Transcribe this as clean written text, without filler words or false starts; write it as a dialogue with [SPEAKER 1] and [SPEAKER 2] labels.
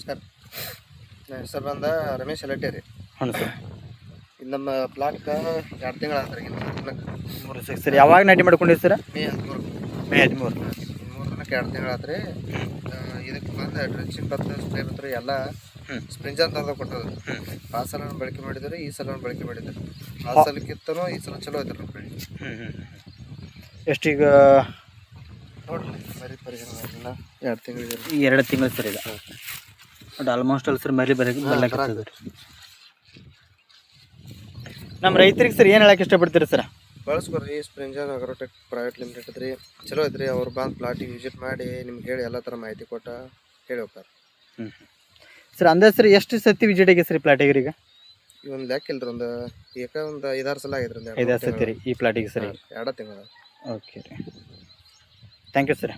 [SPEAKER 1] ನಮಸ್ಕಾರ. ನನ್ನ ಹೆಸರು ಬಂದ ರಮೇಶ್ ಅಲಟ್ಟೆ ರೀ.
[SPEAKER 2] ಹ್ಞೂ ಸರ್.
[SPEAKER 1] ಇದು ನಮ್ಮ ಪ್ಲಾಟ್ಗೆ 2 ತಿಂಗಳು ಆತ್ರಿ.
[SPEAKER 2] 3 ಸರ್. ಯಾವಾಗ ನಾಟಿ ಮಾಡ್ಕೊಂಡಿರಿ ಸರ್?
[SPEAKER 1] ಮೇ 13.
[SPEAKER 2] ಮೇ 13.
[SPEAKER 1] 13 2 ತಿಂಗಳು ಆತ್ರಿ. ಇದಕ್ಕೆ ಬಂದು ಡ್ರೆಂಚಿಂಗ್ ಬರ್ತದೆ, ಸ್ಪ್ರೇ ಬರ್ತದೆ, ಎಲ್ಲ ಸ್ಪ್ರಿಂಜರ್ ತರದ ಕೊಟ್ಟದು. ಆ ಸಲ ಬಳಕೆ ಮಾಡಿದ್ರೆ ಈ ಸಲ ಬಳಕೆ ಮಾಡಿದ್ರು. ಆ ಸಲಕ್ಕಿಂತನೂ ಈ ಸಲ ಚಲೋ ಐತ್ರಿ ನಮ್ಮ ಬೆಳೆ.
[SPEAKER 2] ಎಷ್ಟೀಗ
[SPEAKER 1] ನೋಡ್ರಿ ಮರಿ ಪರಿಗಣ 2 ತಿಂಗಳಿದೆ.
[SPEAKER 2] ಈಗ 2 ತಿಂಗಳು ಸರ್. ಈಗ ಬಟ್ ಆಲ್ಮೋಸ್ಟ್ ಅಲ್ಲಿ ಸರ್ ಮರಿ ಬರ್ಲಾಕತ್ತದ ರೀ. ನಮ್ಮ ರೈತರಿಗೆ ಸರ್ ಏನು ಹೇಳಕ್ಕೆ ಇಷ್ಟಪಡ್ತೀರಿ ಸರ್?
[SPEAKER 1] ಬಳಸ್ಕೊಡ್ರಿ ಸ್ಪ್ರಿಂಜರ್ ಅಗ್ರೋಟೆಕ್ ಪ್ರೈವೇಟ್ ಲಿಮಿಟೆಡ್ ರೀ. ಚಲೋ ಐತ್ರಿ. ಅವ್ರು ಬಂದು ಪ್ಲಾಟಿಗೆ ವಿಸಿಟ್ ಮಾಡಿ ನಿಮ್ಗೆ ಹೇಳಿ ಎಲ್ಲ ಥರ ಮಾಹಿತಿ ಕೊಟ್ಟ ಹೇಳಿ ಹೋಗ್ತಾರೆ.
[SPEAKER 2] ಸರ್ ಅಂದಾಜು ಸರ್ ಎಷ್ಟು ಸತಿ ವಿಸಿಟ್ ಆಗಿದೆ ಸರ್ ಈ ಪ್ಲಾಟಿಗೆ? ಈಗ
[SPEAKER 1] ಒಂದು ಲೆಕ್ಕ ಇಲ್ರಿ, ಒಂದು 5-6 ಸಲ ಆಗಿದ್ರಿ.
[SPEAKER 2] 5-6 ಸತಿ ರೀ ಈ ಪ್ಲಾಟಿಗೆ ಸರ್.
[SPEAKER 1] 2 ತಿಂಗಳು.
[SPEAKER 2] ಓಕೆ ರೀ, ಥ್ಯಾಂಕ್ ಯು ಸರ್.